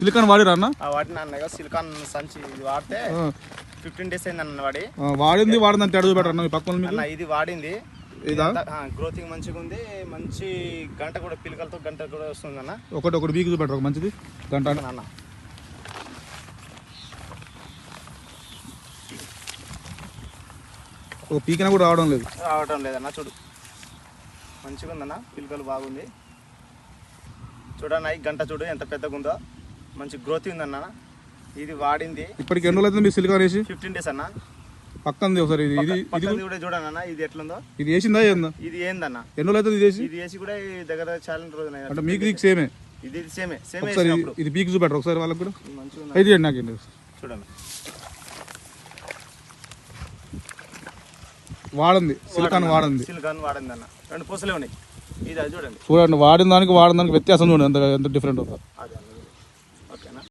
Silicon వాడిరా అన్న? వాడిన అన్న సిలికాన్ సంచి వాడితే 15 days అయింది అన్న వాడింది వాడిందంటే అడుగు పెట్టరు అన్న పక్కన అన్న. ఇది వాడింది, ఇదా గ్రోతింగ్ మంచిగా ఉంది, మంచి గంట కూడా పిలకలతో గంట కూడా వస్తుంది అన్న. ఒకటి వీక్ చూపెట్టరు ఒక మంచిది గంట అన్న. ఓ పీకినా కూడా రావడం లేదన్న. చూడు మంచిగా ఉందన్న, పిలకలు బాగుంది చూడన్న. ఈ గంట చూడు ఎంత పెద్దగా ఉందో, మంచి గ్రోత్ ఉందన్న. ఇది వాడింది ఇప్పటికి ఎన్ని రోజులు అవుతుంది మీరు సిలికాన్ వేసి? 15 days అన్న. పక్కంది ఒకసారి ఇది కూడా చూడండి అన్న, ఇది ఎట్లుందో. ఇది వేసిందా ఏందా? ఇది ఏందన్న, ఎన్ని రోజులు అవుతుంది ఇది వేసి కూడా దగ్గర చాలా రోజులు అంటే మీకు సేమే? ఇది సేమే. ఇది పీక్ చూపెట్టరు ఒకసారి వాళ్ళకి కూడా మంచిగా అయితే నాకు చూడండి. వాడింది సిలికాన్ వాడింది అన్న. 2 పూసలే ఉన్నాయి. ఇది చూడండి వాడిన దానికి వ్యత్యాసం చూడండి ఎంత డిఫరెంట్ ఉందో.